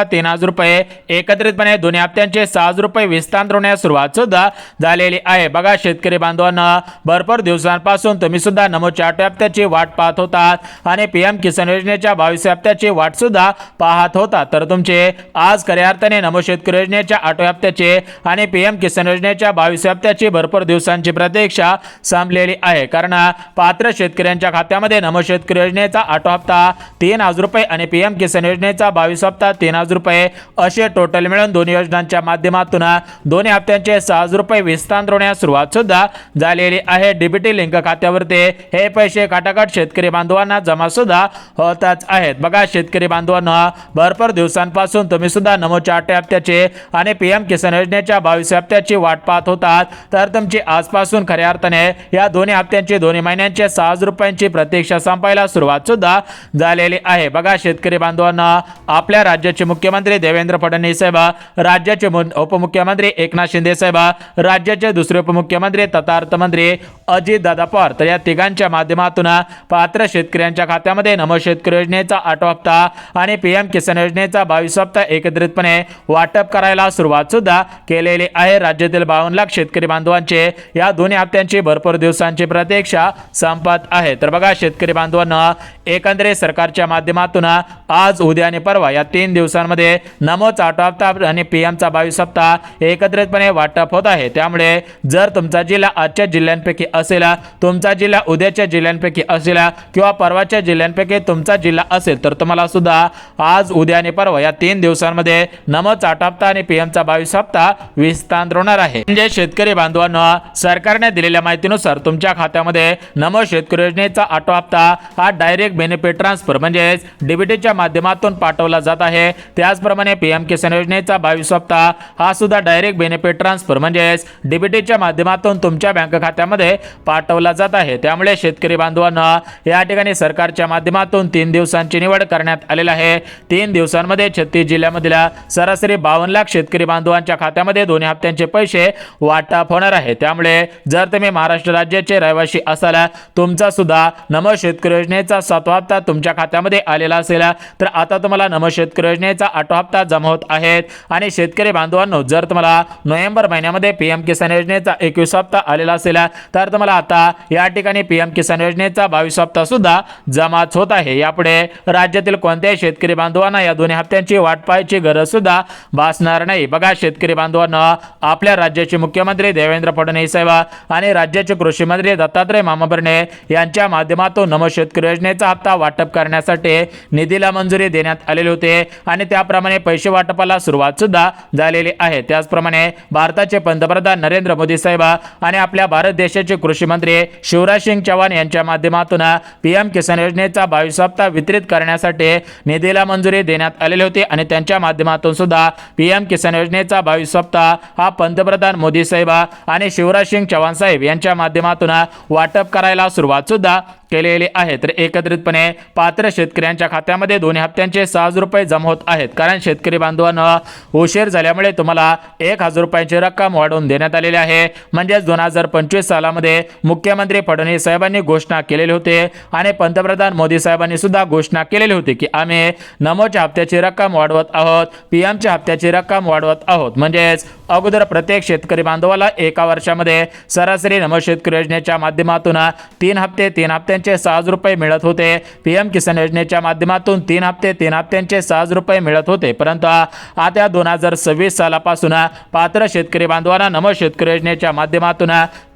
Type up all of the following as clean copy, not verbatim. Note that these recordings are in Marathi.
₹3,000 एकत्रितपणे दोन्ही हप्त्यांचे ₹6,000 विस्तार होण्यास सुरुवात सुद्धा झालेली आहे। बघा शेतकरी बांधवांना भरपूर दिवसांपासून तुम्ही सुद्धा नमोच्या 8 हप्त्याची वाट पाहत होतात आणि पीएम किसान योजनेच्या 22 हप्त्याची वाट सुद्धा पाहत होता। तर तुमचे आज खऱ्या अर्थाने नमो शेतकरी योजनेच्या 8 हप्त्याचे आणि पीएम किसान योजनेच्या 22 हप्त्याची भरपूर दिवसांची प्रतीक्षा संपलेली आहे। कारण पात्र शेतकऱ्यांच्या खात्यामध्ये नमो शेतकरी योजनेचा 8 हप्ता ₹3,000 आणि पीएम किसान योजनेचा 22 हप्ता ₹3,000 असे टोटल मिळून दोन्ही योजनांच्या माध्यमातून दोन्ही हप्त्यांचे ₹6,000 विस्तार होण्यास सुरुवात सुद्धा झालेली आहे। डीबीटी लिंक खात्यावरती हे पैसे काटाकाट शेतकरी बांधवांना जमा सुद्धा होतच आहेत। बघा शेतकरी बांधवांना भरपूर दिवसांपासून तुम्ही सुद्धा नमोच्या 8 हप्त्याचे आणि पीएम किसान योजनेच्या 22 हप्त्याची वाट पाहत होतात। तर तुमची आजपासून खऱ्या अर्थाने या दोन्ही हप्त्यांची दोन्ही महिन्यांचे ₹6,000ची प्रतीक्षा संपायला सुरुवात सुद्धा झालेली आहे। बघा शेतकरी बांधवांना आपल्या राज्याचे मुख्यमंत्री देवेंद्र फडणवीस साहेब, राज्याचे उपमुख्यमंत्री एकनाथ शिंदे साहेब, राज्याचे दुसरे उपमुख्यमंत्री तथा अर्थमंत्री अजितदादा पवार तर या तिघांच्या माध्यमातून पात्र शेतकऱ्यांच्या खात्यामध्ये नमो शेतकरी योजनेचा 8 हप्ता आणि पीएम किसान योजनेचा 22 हप्ता एकत्रितपणे वाटप करायला सुरुवात सुद्धा केलेली आहे। राज्यातील 52 लाख शेतकरी बांधवांचे या दोन्ही हप्त्यांची भरपूर दिवसांची प्रतीक्षा संपत आहे। तर बघा शेतकरी बांधवांना एकंदरीत सरकारच्या माध्यमातून आज उद्या आणि परवा या 3 दिवसांमध्ये नमोचा 8 हप्ता आणि पीएमचा 22 हप्ता एकत्रितपणे वाटप होत आहे। त्यामुळे जर तुमचा जिल्हा आजच्या जिल्ह्यांपैकी असेल, तुमचा जिल्हा उद्याच्या जिल्ह्यांपैकी असेल किंवा परवाच्या जिल्ह्यांपैकी तुमचा जिल्हा असेल तर तुम्हाला सुद्धा आज उद्या आणि परवा या 3 दिवसांमध्ये नमोचा 8 हप्ता आणि पीएमचा 22 हप्ता विस्तार होणार आहे। म्हणजे शेतकरी बांधवांना सरकारने दिलेल्या माहितीनुसार तुमच्या खात्यामध्ये नमो शेतकरी योजनेचा 8 हप्ता हा डायरेक्ट बेनिफिट ट्रान्सफर म्हणजे डीबीटीच्या माध्यमातून पाठवला जात आहे। त्याचप्रमाणे पीएम किसान योजनेचा 22 हप्ता हा सुद्धा डायरेक्ट बेनिफिट ट्रान्सफर म्हणजे डीबीटीच्या माध्यमातून तुमच्या बँक खात्यामध्ये पाठवला जात आहे। त्यामुळे शेतकरी बांधवांना या ठिकाणी सरकारच्या माध्यमातून 3 दिवसांची निवड करण्यात आलेली आहे। 3 दिवसांमध्ये 36 जिल्ह्यामधील सरासरी 52 लाख शेतकरी बांधवांच्या खात्यामध्ये दोन्ही हप्त्यांचे पैसे वाटप होणार आहे। त्यामुळे जर तुम्ही महाराष्ट्र राज्याचे रहिवासी असाल, तुमचा सुद्धा नमो शेतकरी योजनेचा 7 हप्ता तुमच्या खात्यामध्ये आलेला असेल तर आता तुम्हाला नमो शेतकरी योजनेचा 8 हप्ता जमा होत आहेत। आणि शेतकरी बांधवांनो जर तुम्हाला नोव्हेंबर महिन्यामध्ये पीएम किसान योजनेचा 21 हप्ता आलेला असेल तर तुम्हाला आता या ठिकाणी पीएम किसान योजनेचा 22 हप्ता सुद्धा जमा होत आहे। यापुढे राज्यातील कोणत्याही शेतकरी बांधवांना या दोन्ही हप्त्यांची वाट पाहायची गरज सुद्धा भासणार नाही। बघा शेतकरी बांधवांना आपल्या राज्याचे मुख्यमंत्री देवेंद्र फडणवीस साहेब आणि राज्याचे कृषी मंत्री दत्तात्रय मामा भरणे यांच्या माध्यमातून नमो शेतकरी योजनेचा हप्ता वाटप करण्यासाठी निधीला मंजुरी देण्यात आलेली होते आणि त्याप्रमाणे पैसे वाटपाला सुरुवात सुद्धा झालेली आहे। त्याचप्रमाणे भारताचे पंतप्रधान नरेंद्र मोदी साहेब आणि आपल्या भारत देशाचे कृषी मंत्री शिवराज सिंग चौहान यांच्या माध्यमातून पीएम किसान योजनेचा 22 हप्ता वितरित करण्यासाठी निधीला मंजुरी देण्यात आलेली होती आणि त्यांच्या माध्यमातून सुद्धा पीएम किसान योजनेचा 22 हप्ता हा पंतप्रधान मोदी साहेब आणि शिवराज सिंग चौहान साहेब यांच्या माध्यमातून वाटप करायला सुरुवात सुद्धा केलेली आहे। तर एकत्रितपणे पात्र शेतकऱ्यांच्या खात्यामध्ये दोन्ही हप्त्यांचे ₹6,000 जमा होत आहेत। कारण शेतकरी बांधवांना उशीर झाल्यामुळे तुम्हाला ₹1,000ची रक्कम वाढवून देण्यात आलेली आहे। म्हणजे 2025 सालामध्ये मुख्यमंत्री फडणवीस साहेबांनी घोषणा केलेली होती आणि पंतप्रधान मोदी साहेबांनी सुद्धा घोषणा केलेली होती की आम्ही नमोच्या हप्त्याची रक्कम वाढवत आहोत, पीएमच्या हप्त्याची रक्कम वाढवत आहोत। म्हणजेच अगोदर प्रत्येक शेतकरी बांधवाला एका वर्षामध्ये सरासरी नमो शेतकरी योजनेच्या माध्यमातून 3 हप्त्यांचे ₹6,000 मिळत होते। पीएम किसान योजनेच्या माध्यमातून 3 हप्त्यांचे ₹6,000 मिळत होते। परंतु आता 2026 सालापासून पात्र शेतकरी बांधवांना नमो शेतकरी योजनेच्या माध्यमातून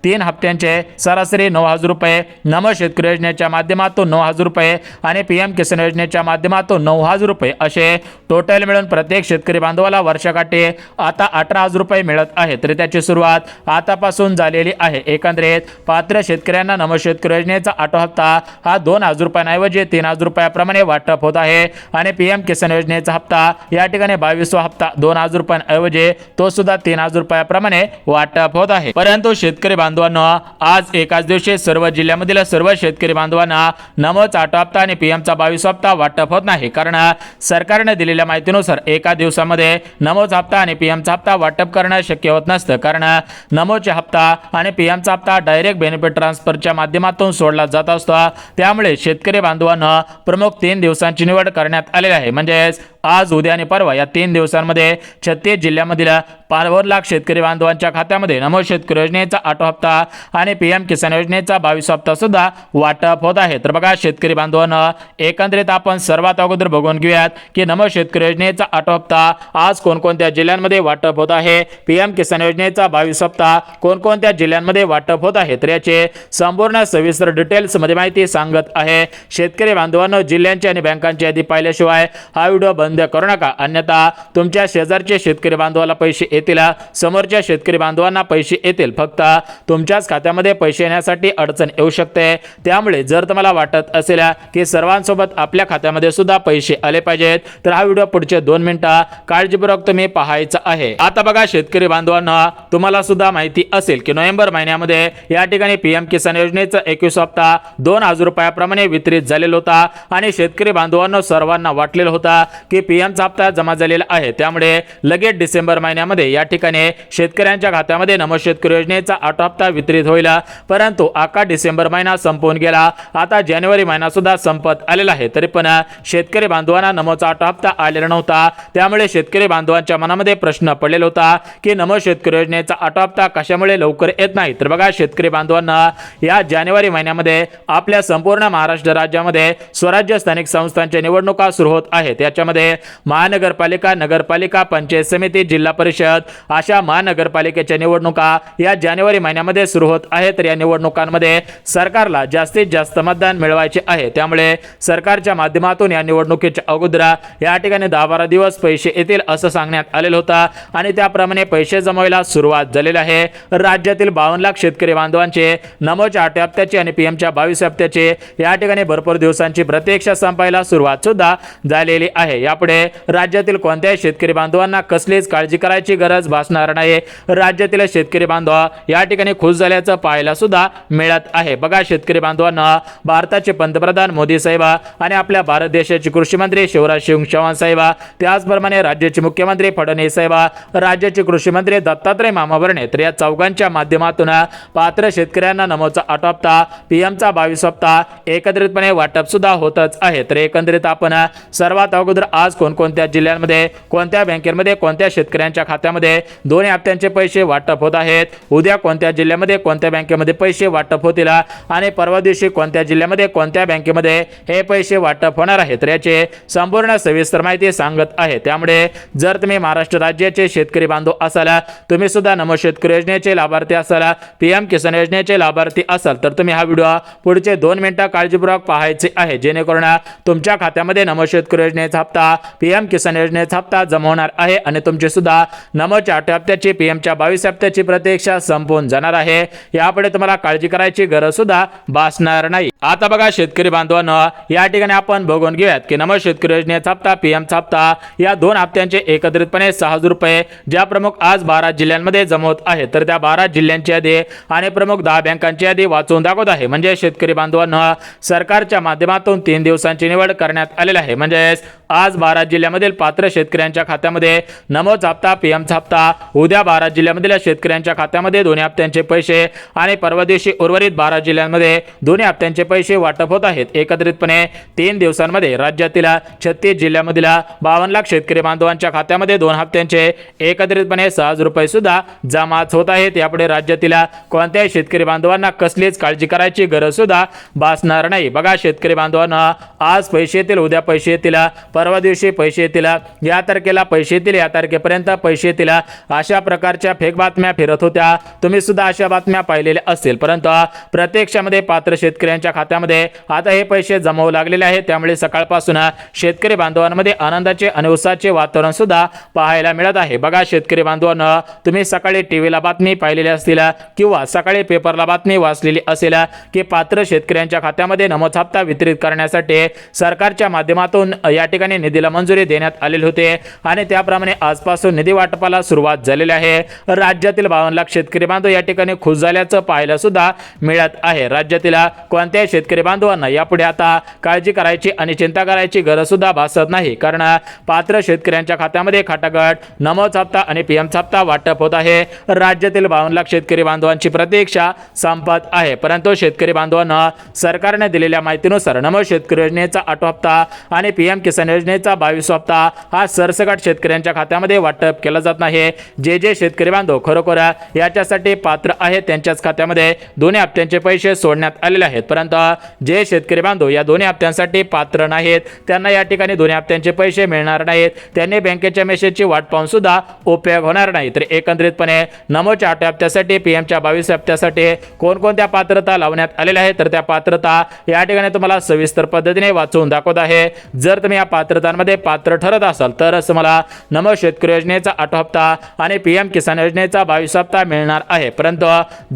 3 हप्त्यांचे सरासरी ₹9,000, नमो शेतकरी योजनेच्या माध्यमातून ₹9,000 आणि पीएम किसान योजनेच्या माध्यमातून ₹9,000 असे टोटल मिळून प्रत्येक शेतकरी बांधवाला वर्षाकाठी आता ₹18,000 मिळत आहे। तर त्याची सुरुवात आतापासून झालेली आहे। एकंदरीत पात्र शेतकऱ्यांना नमो शेतकरी योजनेचा 8 हप्ता हा ₹2,000 ऐवजी ₹3,000 प्रमाणे वाटप होत आहे आणि पीएम किसान योजनेचा हप्ता या ठिकाणी 22वा हप्ता ₹2,000 ऐवजी तो सुद्धा ₹3,000 प्रमाणे वाटप होत आहे। परंतु शेतकरी बांधवांना आज एकाच दिवशी सर्व जिल्ह्यामधील सर्व शेतकरी बांधवांना नमोचा 8 हप्ता आणि पीएमचा 22 हप्ता वाटप होत नाही। कारण सरकारने दिलेल्या माहितीनुसार एका दिवसामध्ये नमोचा हप्ता आणि पीएमचा हप्ता वाटप करणं शक्य होत नसतं। कारण नमोचा हप्ता आणि पीएमचा हप्ता डायरेक्ट बेनिफिट ट्रान्सफरच्या माध्यमातून सोडला जात असतो। त्यामुळे शेतकरी बांधवांना प्रमुख 3 दिवसांची निवड करण्यात आलेली आहे। म्हणजे आज उद्या आणि परवा या 3 दिवसांमध्ये 36 जिल्ह्यामधील 5 लाख शेतकरी बांधवांच्या खात्यामध्ये नमो शेतकरी योजनेचा 8 हप्ता आणि पीएम किसान योजनेचा 22 हप्ता सुद्धा वाटप होत आहे। तर बघा शेतकरी बांधवांनो, एकंदरीत आपण सर्वात अगोदर बघून घेऊयात की नमो शेतकरी योजनेचा 8 हप्ता आज कोणकोणत्या जिल्ह्यांमध्ये वाटप होत आहे, पीएम किसान योजनेचा 22 हप्ता कोणकोणत्या जिल्ह्यांमध्ये वाटप होत आहे, तर याचे संपूर्ण सविस्तर डिटेल्स मध्ये माहिती सांगत आहे। शेतकरी बांधवांनो, जिल्ह्यांची आणि बँकांची यादी पाहिल्याशिवाय हा व्हिडिओ बंद करू नका, अन्यथा तुमच्या शेजारचे शेतकरी बांधवाला पैसे येतील, समोरच्या शेतकरी बांधवांना पैसे येतील, फक्त तुमच्याच खात्यामध्ये पैसे येण्यासाठी अडचण येऊ शकते। त्यामुळे जर तुम्हाला वाटत असेल की सर्वांसोबत आपल्या खात्यामध्ये सुद्धा पैसे आले पाहिजेत, तर हा व्हिडिओ पुढचे 2 मिनिटं काळजीपूर्वक तुम्ही पाहायचा आहे। आता बघा शेतकरी बांधवांना, तुम्हाला सुद्धा माहिती असेल की नोव्हेंबर महिन्यामध्ये या ठिकाणी पीएम किसान योजनेचा 21 हप्ता 2000 रुपयाप्रमाणे वितरित झालेला होता आणि शेतकरी बांधवांना सर्वांना वाटलेला होता की पीएमचा हप्ता जमा झालेला आहे, त्यामुळे लगेच डिसेंबर महिन्यामध्ये या ठिकाणी शेतकऱ्यांच्या खात्यामध्ये नमो शेतकरी योजनेचा 8 हप्ता वितरित होईल। परंतु आका डिसेंबर महिना संपून गेला, आता जानेवारी महिना सुद्धा संपत आलेला आहे, तरी पण शेतकरी बांधवांना नमोचा 8 हप्ता आलेला नव्हता। त्यामुळे शेतकरी बांधवांच्या मनामध्ये प्रश्न पडलेला होता की नमो शेतकरी योजनेचा 8 हप्ता कशामुळे लवकर येत नाही। तर बघा शेतकरी बांधवांना, या जानेवारी महिन्यामध्ये आपल्या संपूर्ण महाराष्ट्र राज्यामध्ये स्वराज्य स्थानिक संस्थांच्या निवडणुका सुरू होत आहेत। याच्यामध्ये महानगरपालिका, नगरपालिका, पंचायत समिती, जिल्हा परिषद अशा महानगरपालिकेच्या निवडणुका या जानेवारी महिन्यामध्ये सुरू होत आहेत। तर या निवडणुकांमध्ये सरकारला जास्तीत जास्त मतदान मिळवायचे आहे, त्यामुळे सरकारच्या माध्यमातून या निवडणुकीच्या अगोदर या ठिकाणी 10-12 दिवस पैसे येतील असं सांगण्यात आलेलं होतं आणि त्याप्रमाणे पैसे जमवायला सुरुवात झालेली आहे। राज्यातील 52 लाख शेतकरी बांधवांचे नमोच्या 8 हप्त्याचे आणि पीएमच्या 22 हप्त्याचे या ठिकाणी भरपूर दिवसांची प्रतीक्षा संपायला सुरुवात सुद्धा झालेली आहे। यापुढे राज्यातील कोणत्याही शेतकरी बांधवांना कसलीच काळजी करायची गरज भासणार नाही। राज्यातील शेतकरी बांधव या ठिकाणी खुश झाल्याचं पाहायला सुद्धा मिळत आहे। बघा शेतकरी बांधवांना, भारताचे पंतप्रधान मोदी साहेब आणि आपल्या भारत देशाचे कृषी मंत्री शिवराज सिंग चौहान साहेब, त्याचप्रमाणे राज्याचे मुख्यमंत्री फडणवीस साहेब, राज्याचे कृषी मंत्री दत्तात्रय मामा भरणे, तर या चौघांच्या माध्यमातून पात्र शेतकऱ्यांना नमोचा 8 हप्ता, पीएमचा 22 हप्ता एकत्रितपणे वाटप सुद्धा होतच आहे। तर एकंदरीत आपण सर्वात अगोदर आज कोणकोणत्या जिल्ह्यांमध्ये, कोणत्या बँकेमध्ये, कोणत्या शेतकऱ्यांच्या खात्यामध्ये दोन्ही हप्त्यांचे पैसे वाटप होत आहेत, उद्या कोणत्या जिल्ह्यामध्ये, कोणत्या बँकेमध्ये पैसे वाटप होतील आणि परवा दिवशी कोणत्या जिल्ह्यामध्ये, कोणत्या बँकेमध्ये हे पैसे वाटप होणार आहे, तर याचे संपूर्ण सविस्तर माहिती सांगत आहे। त्यामुळे जर तुम्ही महाराष्ट्र राज्याचे शेतकरी बांधव असाल, तुम्ही सुद्धा नमो शेतकरी योजनेचे लाभार्थी असाल, पीएम किसान योजनेचे लाभार्थी असाल, तर तुम्ही हा व्हिडिओ पुढचे 2 मिनिटं काळजीपूर्वक पाहायचे आहे, जेणेकरून तुमच्या खात्यामध्ये नमो शेतकरी योजनेचा हप्ता, पीएम किसान योजनेचा हप्ता जमा होणार आहे आणि तुमचे सुद्धा नमोच्या 8 हप्त्याची, पीएमच्या 22 हप्त्याची प्रतीक्षा संपून जाणार आहे। यापुढे तुम्हाला काळजी करायची गरज सुद्धा भासणार नाही। आता बघा शेतकरी बांधवांनो, या ठिकाणी आपण बघून घेऊयात की नमो शेतकरी योजनेचा हप्ता, पीएमचा हप्ता या 2 हप्त्यांचे एकत्रितपणे 6,000 रुपये ज्या प्रमुख आज 12 जिल्ह्यांमध्ये जमा होत आहेत, तर त्या 12 जिल्ह्यांची यादी आणि प्रमुख 10 बँकांची यादी वाचून दाखवत आहे। म्हणजे शेतकरी बांधवांनो, सरकारच्या माध्यमातून 3 दिवसांची निवड करण्यात आलेली आहे। म्हणजे आज 12 जिल्ह्यामधील पात्र शेतकऱ्यांच्या खात्यामध्ये नमोचा हप्ता, पीएमचा हप्ता, उद्या 12 जिल्ह्यामधील शेतकऱ्यांच्या खात्यामध्ये दोन्ही हप्त्यांचे पैसे आणि परवा दिवशी उर्वरित 12 जिल्ह्यांमध्ये दोन्ही हप्त्यांचे पैसे वाटप होत आहेत। एकत्रितपणे 3 दिवसांमध्ये राज्यातील 36 जिल्ह्यामधील 52 लाख शेतकरी बांधवांच्या खात्यामध्ये 2 हप्त्यांचे एकत्रितपणे 6,000 रुपये सुद्धा जमा होत आहेत। यापुढे राज्यातील कोणत्याही शेतकरी बांधवांना कसलीच काळजी करायची गरज सुद्धा भासणार नाही। बघा शेतकरी बांधवांना, आज पैसे येतील, उद्या पैसे येतील, परवा दिवशी पैसे येतील, या तारखेला पैसे येतील, या तारखेपर्यंत पैसे येतील, अशा प्रकारच्या फेक बातम्या फिरत होत्या। तुम्ही सुद्धा अशा बातम्या पाहिलेल्या असतील, परंतु प्रत्यक्षामध्ये पात्र शेतकऱ्यांच्या खात्यामध्ये आता हे पैसे जमा होऊ लागलेले आहेत। त्यामुळे सकाळपासून शेतकरी बांधवांमध्ये आनंदाचे आणि उत्साहाचे वातावरण सुद्धा पाहायला मिळत आहे। बघा शेतकरी बांधवांनो, तुम्ही सकाळी टीव्हीला बातमी पाहिलेली असतील किंवा सकाळी पेपरला बातमी वाचलेली असेल की पात्र शेतकऱ्यांच्या खात्यामध्ये नमोचा हप्ता वितरित करण्यासाठी सरकारच्या माध्यमातून या ठिकाणी निधीला मंजुरी देण्यात आलेली होते आणि त्याप्रमाणे आजपासून निधी वाटपाला सुरुवात झालेली आहे। राज्यातील 52 लाख शेतकरी बांधव या ठिकाणी खुश झाल्याचं पाहायला सुद्धा मिळत आहे। राज्यातील कोणत्याही शेतकरी बांधवांना यापुढे आता काळजी करायची आणि चिंता करायची गरज सुद्धा भासत नाही, कारण पात्र शेतकऱ्यांच्या खात्यामध्ये खटाखट नमोचा हप्ता आणि पीएमचा हप्ता वाटप होत आहे। राज्यातील 52 लाख शेतकरी बांधवांची प्रतीक्षा संपत आहे, परंतु शेतकरी बांधवांना सरकारने दिलेल्या माहितीनुसार नमो शेतकरी योजनेचा 8 हप्ता आणि पीएम किसान योजनेचा पीएमचा 22 हप्ता हा सरसकट शेतकऱ्यांच्या खात्यामध्ये वाटप केला जात नाही। जे शेतकरी बांधव खरोखर याच्यासाठी पात्र आहेत त्यांच्याच खात्यामध्ये दोन्ही हप्त्यांचे पैसे सोडण्यात आलेले आहेत, परंतु जे शेतकरी बांधव या दोन्ही हप्त्यांसाठी पात्र नाहीत त्यांना या ठिकाणी दोन्ही हप्त्यांचे पैसे मिळणार नाहीत। त्यांनी बँकेच्या मेसेजची वाट पाहून सुद्धा उपयोग होणार नाही। तर एकंदरीतपणे नमोच्या 8 हप्त्यासाठी पीएमच्या 22 हप्त्यासाठी कोणकोणत्या पात्रता लावण्यात आलेल्या आहेत तर त्या पात्रता या ठिकाणी तुम्हाला सविस्तर पद्धतीने वाचून दाखवत आहे। जर तुम्ही या पात्रतांमध्ये पात्र ठरत असाल तरच तुम्हाला नमो शेतकरी योजनेचा 8 हप्ता आणि पीएम किसान योजनेचा 22 हप्ता मिळणार आहे, परंतु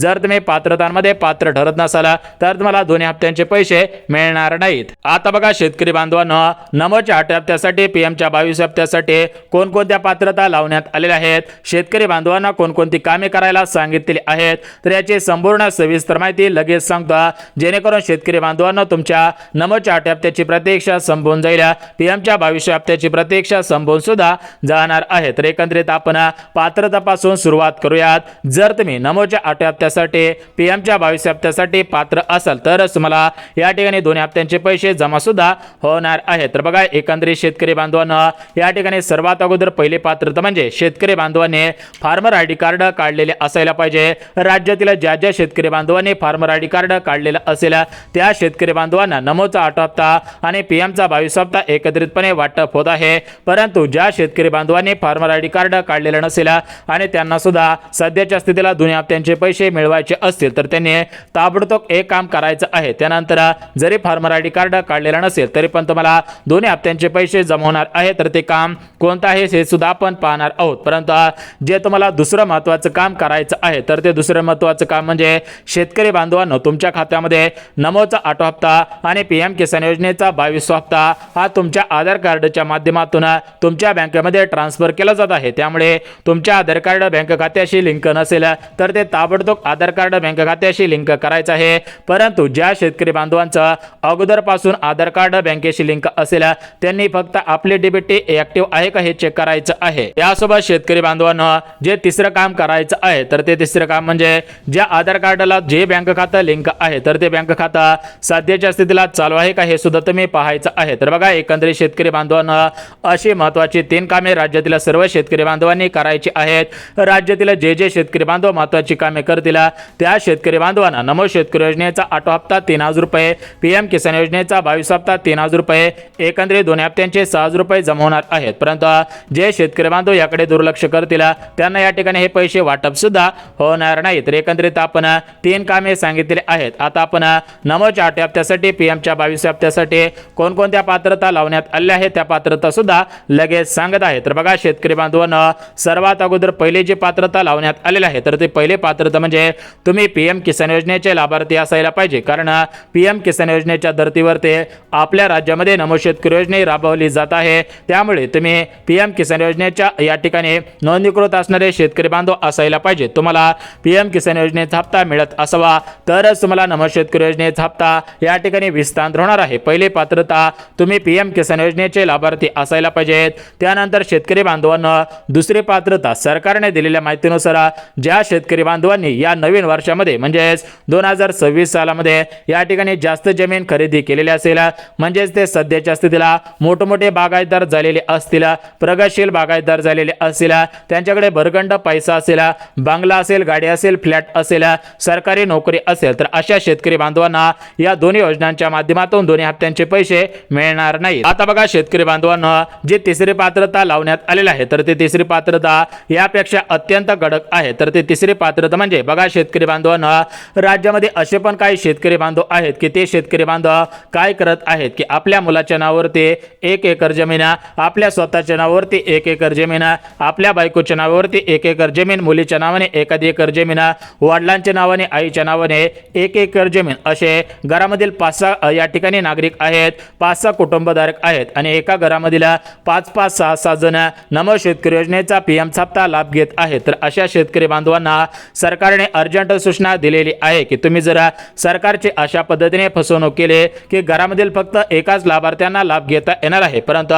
जर तुम्ही पात्रतांमध्ये पात्र ठरत नसाल तर तुम्हाला दोन्ही हप्त्यांचे पैसे मिळणार नाहीत। आता बघा शेतकरी बांधवांनो, नमोच्या 8 हप्त्यासाठी पीएमच्या 22 हप्त्यासाठी कोणकोणत्या पात्रता लावण्यात आलेल्या आहेत, शेतकरी बांधवांना कोणकोणती कामे करायला सांगितलेली आहेत तर याची संपूर्ण सविस्तर माहिती लगेच सांगतो, जेणेकरून शेतकरी बांधवांना तुमच्या नमोच्या 8 हप्त्याची प्रतीक्षा संपून जाईल, पीएमच्या 22 हप्त्याची प्रतीक्षा संपून सुद्धा जाणार आहे। तर एकंदरीत आपण पात्रतापासून सुरुवात करूयात। जर तुम्ही नमोच्या 8 हप्त्यासाठी पीएमच्या 22 हप्त्यासाठी पात्र असाल तरच तुम्हाला या ठिकाणी दोन्ही हप्त्यांचे पैसे जमा सुद्धा होणार आहे। तर बघा एकंदरीत शेतकरी बांधवांना या ठिकाणी सर्वात अगोदर पहिली पात्रता म्हणजे शेतकरी बांधवांनी फार्मर आयडी कार्ड काढलेले असायला पाहिजे। राज्यातील ज्या शेतकरी बांधवांनी फार्मर आयडी कार्ड काढलेला असेल त्या शेतकरी बांधवांना नमोचा 8 हप्ता आणि पीएमचा 22 हप्ता एकत्रितपणे वाटप होत आहे, परंतु ज्या शेतकरी बांधवांनी फार्मर आयडी कार्ड काढलेलं नसेल आणि त्यांना सुद्धा सध्याच्या स्थितीला दोन्ही हप्त्यांचे पैसे मिळवायचे असतील तर त्यांनी ताबडतोब एक काम करायचं आहे। त्यानंतर जरी फार्मर आयडी कार्ड काढलेलं नसेल तरी पण तुम्हाला दोन्ही हप्त्यांचे पैसे जमवणार आहे, तर ते काम कोणतं आहे हे सुद्धा आपण पाहणार आहोत। परंतु जे तुम्हाला दुसरं महत्त्वाचं काम करायचं आहे तर ते दुसरं महत्त्वाचं काम म्हणजे शेतकरी बांधवांनो, तुमच्या खात्यामध्ये नमोचा 8 हप्ता आणि पीएम किसान योजनेचा 22 हप्ता हा तुमच्या आधार कार्डच्या माध्यमातून तुमच्या बँकेमध्ये ट्रान्सफर केला जात आहे। त्यामुळे तुमच्या आधार कार्ड बँक खात्याशी लिंक नसेल तर ते ताबडतोब आधार कार्ड बँक खात्याशी लिंक करायचं आहे, परंतु ज्या शेतकरी बांधवांचं अगोदरपासून आधार कार्ड बँकेशी लिंक असेल त्यांनी फक्त आपले डीबीटी ऍक्टिव्ह आहे का हे चेक करायचं आहे। यासोबत शेतकरी बांधवांना जे तिसरं काम करायचं आहे तर ते तिसरं काम म्हणजे ज्या आधार कार्डला जे बँक खातं लिंक आहे तर ते बँक खातं सध्याच्या स्थितीला चालू आहे का हे सुद्धा तुम्ही पाहायचं आहे। तर बघा एकंदरीत शेतकरी बांधवांना अशी महत्त्वाची 3 कामे राज्यातील सर्व शेतकरी बांधवांनी करायची आहेत। राज्यातील जे शेतकरी बांधव महत्त्वाची कामे करतील त्या शेतकरी बांधवांना नमो शेतकरी योजनेचा 8 हप्ता 3000 रुपये, पीएम किसान योजनेचा 22 हप्ता 3000 रुपये, एकंदरीत दोन्ही हप्त्यांचे 6000 रुपये जमा होणार आहेत। परंतु जे शेतकरी बांधव याकडे दुर्लक्ष करतील त्यांना या ठिकाणी हे पैसे वाटप सुद्धा होणार नाही। तर एकंदरीत आपण 3 कामे सांगितलेली आहेत। आता आपण नमोच्या 8 हप्त्यासाठी पीएमच्या 22 हप्त्यासाठी कोणकोणत्या पात्रता लावण्यात आल्या आहेत त्या पात्रता सुद्धा लगेच सांगत आहे। तर बघा शेतकरी बांधवांना सर्वात अगोदर पहिले जे पात्रता लावण्यात आलेले आहे तर ते पहिले पात्रता म्हणजे तुम्ही पीएम किसान योजनेचे लाभार्थी असायला पाहिजे, कारण पीएम किसान योजनेच्या धर्तीवर ते आपल्या राज्यामध्ये नमो शेतकरी योजना राबवली जात आहे। त्यामुळे तुम्ही पीएम किसान योजनेच्या या ठिकाणी नोंदणीकृत असणारे शेतकरी बांधव असायला पाहिजे। तुम्हाला पीएम किसान योजनेचा हप्ता मिळत असावा तरच तुम्हाला नमो शेतकरी योजनेचा हप्ता या ठिकाणी विस्तार होणार आहे। पहिली पात्रता तुम्ही पीएम किसान योजनेचे लाभार्थी असायला पाहिजेत। त्यानंतर शेतकरी बांधवांना दुसरी पात्रता सरकारने दिलेल्या माहितीनुसार ज्या शेतकरी बांधवांनी या नवीन वर्षामध्ये म्हणजेच 2026 सालामध्ये या ठिकाणी जास्त जमीन खरेदी केलेली असेल, म्हणजेच ते सध्याच्या स्थितीला मोठमोठे बागायतदार झालेले असतील, प्रगतशील बागायतदार झालेले असतील, त्यांच्याकडे भरगंड पैसा असेल, बंगला असेल, गाडी असेल, फ्लॅट असेल, सरकारी नोकरी असेल, तर अशा शेतकरी बांधवांना या दोन्ही योजनांच्या माध्यमातून दोन्ही हप्त्यांचे पैसे मिळणार नाही। आता बघा शेतकरी बांधवांना जी तिसरी पात्रता लावण्यात आलेली आहे तर ती तिसरी पात्रता यापेक्षा अत्यंत कडक आहे। तर ती तिसरी पात्रता म्हणजे बघा शेतकरी बांधवांना राज्यामध्ये असे पण काही शेतकरी बांधव आहेत की ते शेतकरी बांधव काय करत आहेत की आपल्या मुलाच्या नावावरती 1 एकर जमीन, आपल्या स्वतःच्या नावावरती 1 एकर जमीन, आपल्या बायकोच्या नावावरती 1 एकर जमीन, मुलीच्या नावाने 1 एकर जमीन, वडिलांच्या नावाने, आईच्या नावाने 1 एकर जमीन, असे घरामधील 5-6 या ठिकाणी नागरिक आहेत, 5-6 कुटुंबधारक आहेत आणि एका घरामधील 5-5, 6-6 जण नमो शेतकरी योजनेचा पीएम हप्ता लाभ घेत आहेत। तर अशा शेतकरी बांधवांना सरकारने अर्जंट सूचना दिलेली आहे की तुम्ही जर सरकारची अशा पद्धतीने फसवणूक केली की घरामधील फक्त एकाच लाभार्थ्यांना लाभ घेता येणार आहे, परंतु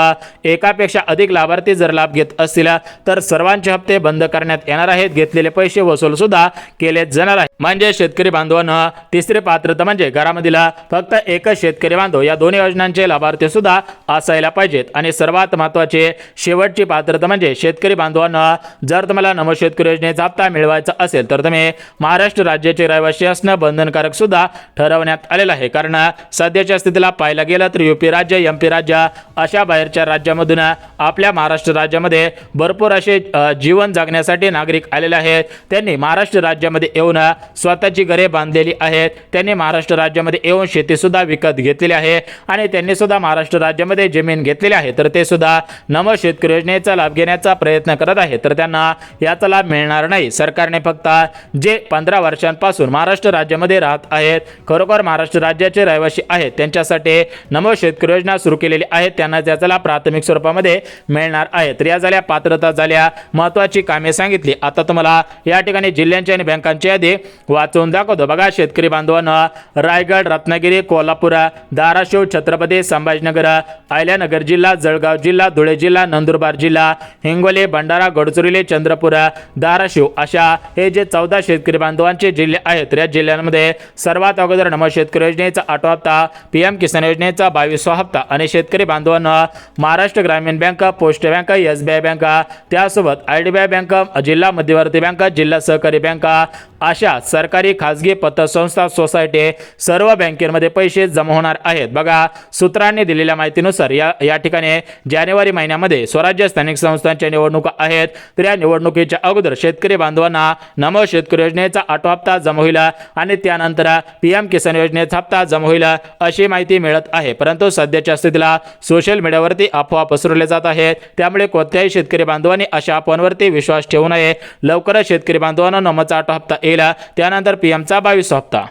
एकापेक्षा अधिक लाभार्थी जर लाभ घेत असतील तर सर्वांचे हप्ते बंद करण्यात येणार आहेत, घेतलेले पैसे वसूल सुद्धा केले जाणार आहेत। म्हणजे शेतकरी बांधवांना तिसरी पात्रता म्हणजे घरामधील फक्त एकच शेतकरी बांधव या दोन्ही योजनांचे लाभार्थी सुद्धा असायला पाहिजेत। आणि सर्वात महत्त्वाचे शेवटची पात्रता म्हणजे शेतकरी बांधवांना जर तुम्हाला नमो शेतकरी योजनेचा हप्ता मिळवायचा असेल तर तुम्ही महाराष्ट्र राज्याचे रहिवासी असणं बंधनकारक सुद्धा ठरवण्यात आलेलं आहे। कारण सध्याच्या स्थितीला पाहायला गेलं तर यूपी राज्य, एमपी राज्य अशा बाहेरच्या राज्यामधून आपल्या महाराष्ट्र राज्यामध्ये भरपूर असे जीवन जगण्यासाठी नागरिक आलेले आहेत। त्यांनी महाराष्ट्र राज्यामध्ये येऊन स्वतःची घरे बांधलेली आहेत, त्यांनी महाराष्ट्र राज्यामध्ये येऊन शेती सुद्धा विकत घेतलेली आहे आणि त्यांनी सुद्धा महाराष्ट्र राज्यामध्ये जमीन घेतलेली आहे। तर ते सुद्धा नमो शेतकरी योजनेचा लाभ घेण्याचा प्रयत्न करत आहेत, तर त्यांना याचा लाभ मिळणार नाही। सरकारने फक्त जे 15 वर्षांपासून महाराष्ट्र राज्यामध्ये राहत आहेत, खरोखर महाराष्ट्र राज्याचे रहिवासी आहेत, त्यांच्यासाठी नमो शेतकरी योजना सुरू केलेली आहे, त्यांना त्याचा लाभ प्राथमिक स्वरूपामध्ये मिळणार आहे। तर या झाल्या पात्रता, झाल्या महत्त्वाची कामे सांगितली। आता तुम्हाला या ठिकाणी जिल्ह्यांची आणि बँकांची यादी वाचून दाखवतो। बघा शेतकरी बांधवांना रायगड, रत्नागिरी, कोल्हापूर, धाराशिव, छत्रपती संभाजीनगर, अहिल्यानगर जिल्हा, जळगाव जिल्हा, धुळे जिल्हा, नंदुरबार जिल्हा, हिंगोली, भंडारा, गडचिरोली, चंद्रपूर, धाराशिव अशा हे जे 14 शेतकरी बांधवांचे जिल्हे आहेत। या जिल्ह्यांमध्ये सर्वात अगोदर नमो शेतकरी योजनेचा 8वा हप्ता, पीएम किसान योजनेचा 22वा हप्ता आणि शेतकरी बांधवांना महाराष्ट्र ग्रामीण bank, post bank, SBI bank, त्यासोबत आयडीबीआय बँक, जिल्हा मध्यवर्ती बँक, जिल्हा सहकारी बँक अशा सरकारी, खाजगी, पतसंस्था, सोसायटी सर्व बँकेमध्ये पैसे जमा होणार आहेत। बघा सूत्रांनी दिलेल्या माहितीनुसार या ठिकाणी जानेवारी महिन्यामध्ये स्वराज्य स्थानिक संस्थांच्या निवडणुका आहेत। तर या निवडणुकीच्या अगोदर शेतकरी बांधवांना नमो शेतकरी योजनेचा 8वा हप्ता जमा होईल आणि त्यानंतर पीएम किसान योजनेचा हप्ता जमा होईल अशी माहिती मिळत आहे। परंतु सध्याच्या स्थितीला सोशल मीडियावरती अफवा पसरवल्या जात आहेत, त्यामुळे कोणत्याही शेतकरी बांधवांनी अशा अफवांवरती विश्वास ठेवू नये। लवकरच शेतकरी बांधवांना नमोचा 8वा हप्ता येईल, त्यानंतर पीएमचा 22वा हप्ता।